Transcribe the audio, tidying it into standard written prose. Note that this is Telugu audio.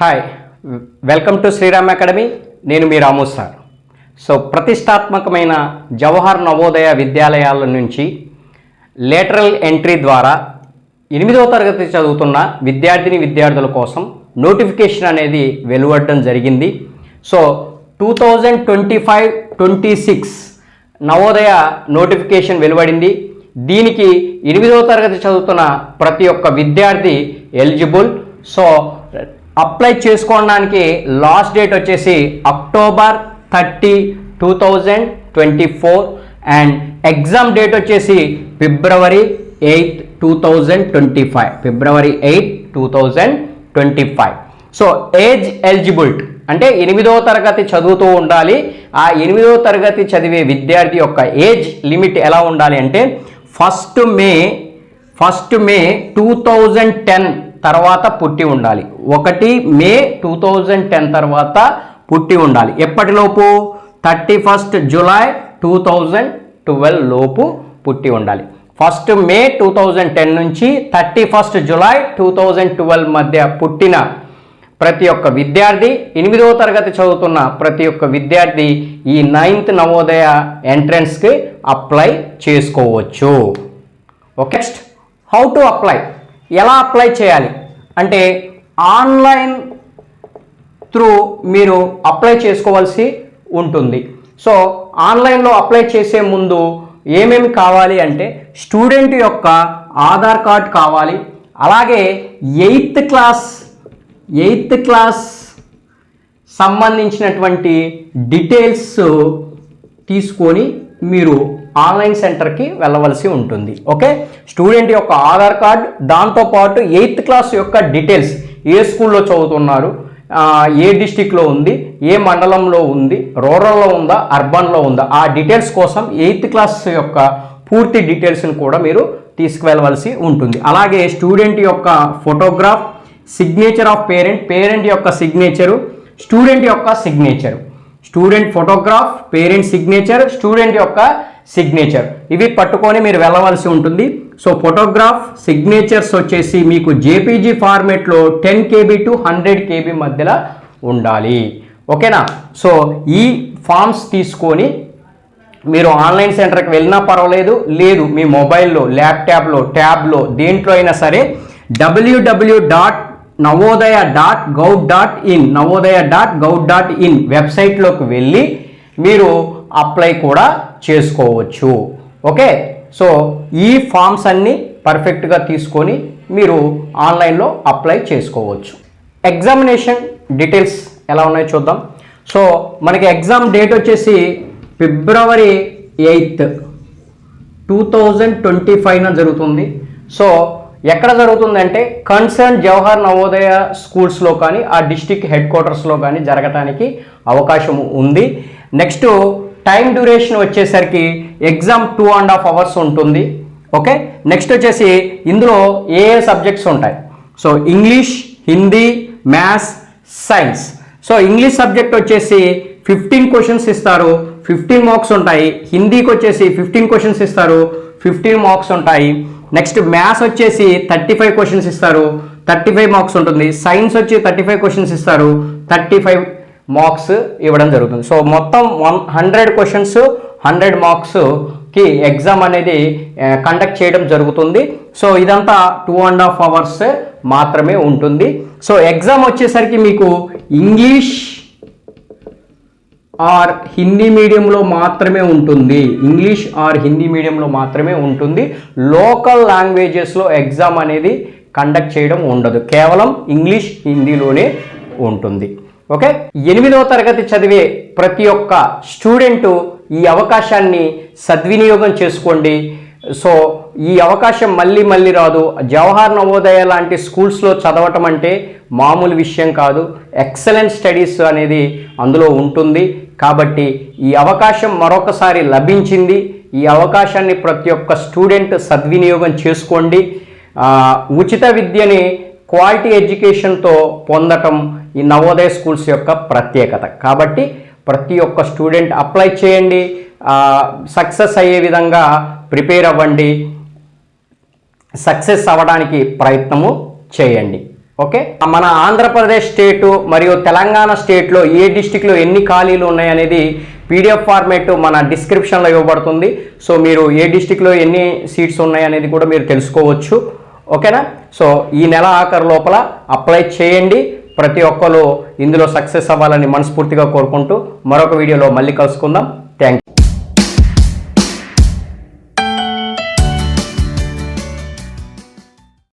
Hi, welcome to Sriram academy. నేను మీ రాము సార్. ప్రతిష్టాత్మకమైన జవహర్ నవోదయ విద్యాలయాల నుంచి లేటరల్ ఎంట్రీ ద్వారా 8వ తరగతి చదువుతున్న విద్యార్థుల కోసం నోటిఫికేషన్ అనేది వెలువడడం జరిగింది. 2025-26 నవోదయ నోటిఫికేషన్ వెలువడింది. దీనికి 8వ తరగతి చదువుతున్న ప్రతి ఒక్క విద్యార్థి ఎలిజిబుల్. అప్లై చేసుకోవడానికి లాస్ట్ డేట్ వచ్చేసి October 30, 2024 అండ్ ఎగ్జామ్ డేట్ వచ్చేసి February 8, 2025. ఏజ్ ఎలిజిబిలిటీ అంటే 8వ తరగతి చదువుతూ ఉండాలి. ఆ 8వ తరగతి చదివే విద్యార్థి యొక్క ఏజ్ లిమిట్ ఎలా ఉండాలి అంటే 1 మే 2010 తర్వాత పుట్టి ఉండాలి. 1 మే 2010 తర్వాత పుట్టి ఉండాలి. ఎప్పటిలోపు 31 జూలై 2012 లోపు పుట్టి ఉండాలి. 1 మే 2010 నుంచి 31 జూలై 2012 మధ్య పుట్టిన ప్రతి ఒక్క విద్యార్థి, 8వ తరగతి చదువుతున్న ప్రతి ఒక్క విద్యార్థి ఈ 9th నవోదయ ఎంట్రన్స్కి అప్లై చేసుకోవచ్చు. Okay, next how to apply, ఎలా అప్లై చేయాలి అంటే ఆన్లైన్ త్రూ మీరు అప్లై చేసుకోవాల్సి ఉంటుంది. ఆన్లైన్లో అప్లై చేసే ముందు ఏమేమి కావాలి అంటే స్టూడెంట్ యొక్క ఆధార్ కార్డ్ కావాలి. అలాగే 8th క్లాస్ సంబంధించినటువంటి డీటెయిల్స్ తీసుకొని మీరు ఆన్లైన్ సెంటర్కి వెళ్ళవలసి ఉంటుంది. ఓకే, స్టూడెంట్ యొక్క ఆధార్ కార్డ్, దాంతోపాటు 8th క్లాస్ యొక్క డీటెయిల్స్, ఏ స్కూల్లో చదువుతున్నారు, ఏ డిస్టిక్లో ఉంది, ఏ మండలంలో ఉంది, రూరల్లో ఉందా, అర్బన్లో ఉందా, ఆ డీటెయిల్స్ కోసం 8th క్లాస్ యొక్క పూర్తి డీటెయిల్స్ని కూడా మీరు తీసుకువెళ్ళవలసి ఉంటుంది. అలాగే స్టూడెంట్ యొక్క ఫోటోగ్రాఫ్, సిగ్నేచర్ ఆఫ్ పేరెంట్ యొక్క సిగ్నేచరు, స్టూడెంట్ యొక్క signature, student photograph, parent signature, student యొక్క సిగ్నేచర్, ఇవి పట్టుకొని మీరు వెళ్ళవలసి ఉంటుంది. ఫోటోగ్రాఫ్, సిగ్నేచర్స్ వచ్చేసి మీకు జేపీజీ ఫార్మేట్లో 10 KB to 100 KB మధ్యలో ఉండాలి. ఓకేనా? ఈ ఫామ్స్ తీసుకొని మీరు ఆన్లైన్ సెంటర్కి వెళ్ళినా పర్వాలేదు, లేదు మీ మొబైల్లో, ల్యాప్టాప్లో, ట్యాబ్లో దేంట్లో అయినా సరే www.navodaya.gov.in వెబ్సైట్లోకి వెళ్ళి మీరు అప్లై కూడా చేసుకోవచ్చు. ఓకే, ఈ ఫామ్స్ అన్నీ పర్ఫెక్ట్గా తీసుకొని మీరు ఆన్లైన్లో అప్లై చేసుకోవచ్చు. ఎగ్జామినేషన్ డీటెయిల్స్ ఎలా ఉన్నాయో చూద్దాం. మనకి ఎగ్జామ్ డేట్ వచ్చేసి February 8, 2025 జరుగుతుంది. ఎక్కడ జరుగుతుందంటే కన్సర్న్ జవహర్ నవోదయ స్కూల్స్లో కానీ ఆ డిస్టిక్ హెడ్ క్వార్టర్స్లో కానీ జరగటానికి అవకాశం ఉంది. నెక్స్ట్ టైం డ్యూరేషన్ వచ్చేసరికి ఎగ్జామ్ 2.5 hours ఉంటుంది. ఓకే, నెక్స్ట్ వచ్చేసి ఇందులో ఏ సబ్జెక్ట్స్ ఉంటాయి, English, Hindi, maths, science. English subject వచ్చేసి 15 క్వశ్చన్స్ ఇస్తారు, 15 మార్క్స్ ఉంటాయి. హిందీకి వచ్చేసి 15 క్వశ్చన్స్ ఇస్తారు, 15 మార్క్స్ ఉంటాయి. నెక్స్ట్ మ్యాథ్స్ వచ్చేసి 35 క్వశ్చన్స్ ఇస్తారు, 35 మార్క్స్ ఉంటుంది. సైన్స్ వచ్చి 35 క్వశ్చన్స్ ఇస్తారు, 35 మార్క్స్ ఇవ్వడం జరుగుతుంది. మొత్తం 100 క్వశ్చన్స్ 100 మార్క్స్కి ఎగ్జామ్ అనేది కండక్ట్ చేయడం జరుగుతుంది. ఇదంతా 2.5 hours మాత్రమే ఉంటుంది. ఎగ్జామ్ వచ్చేసరికి మీకు ఇంగ్లీష్ ఆర్ హిందీ మీడియంలో మాత్రమే ఉంటుంది. లోకల్ లాంగ్వేజెస్లో ఎగ్జామ్ అనేది కండక్ట్ చేయడం ఉండదు, కేవలం ఇంగ్లీష్, హిందీలోనే ఉంటుంది. ఓకే, 8వ తరగతి చదివే ప్రతి ఒక్క స్టూడెంటు ఈ అవకాశాన్ని సద్వినియోగం చేసుకోండి. ఈ అవకాశం మళ్ళీ రాదు. జవహర్ నవోదయ లాంటి స్కూల్స్లో చదవటం అంటే మామూలు విషయం కాదు. ఎక్సలెంట్ స్టడీస్ అనేది అందులో ఉంటుంది. కాబట్టి ఈ అవకాశం మరొకసారి లభించింది. ఈ అవకాశాన్ని ప్రతి ఒక్క స్టూడెంట్ సద్వినియోగం చేసుకోండి. ఉచిత విద్యని క్వాలిటీ ఎడ్యుకేషన్తో పొందటం ఈ నవోదయ స్కూల్స్ యొక్క ప్రత్యేకత. కాబట్టి ప్రతి ఒక్క స్టూడెంట్ అప్లై చేయండి, సక్సెస్ అయ్యే విధంగా ప్రిపేర్ అవ్వండి, సక్సెస్ అవ్వడానికి ప్రయత్నము చేయండి. ఓకే, మన ఆంధ్రప్రదేశ్ స్టేటు మరియు తెలంగాణ స్టేట్లో ఏ డిస్టిక్లో ఎన్ని ఖాళీలు ఉన్నాయి అనేది పీడిఎఫ్ ఫార్మేట్ మన డిస్క్రిప్షన్లో ఇవ్వబడుతుంది. సో మీరు ఏ డిస్టిక్లో ఎన్ని సీట్స్ ఉన్నాయి అనేది కూడా మీరు తెలుసుకోవచ్చు. ఓకేనా? సో ఈ నెల ఆఖరు లోపల అప్లై చేయండి. ప్రతి ఒక్కరు ఇందులో సక్సెస్ అవ్వాలని మనస్ఫూర్తిగా కోరుకుంటూ మరొక వీడియోలో మళ్ళీ కలుసుకుందాం. Thank you.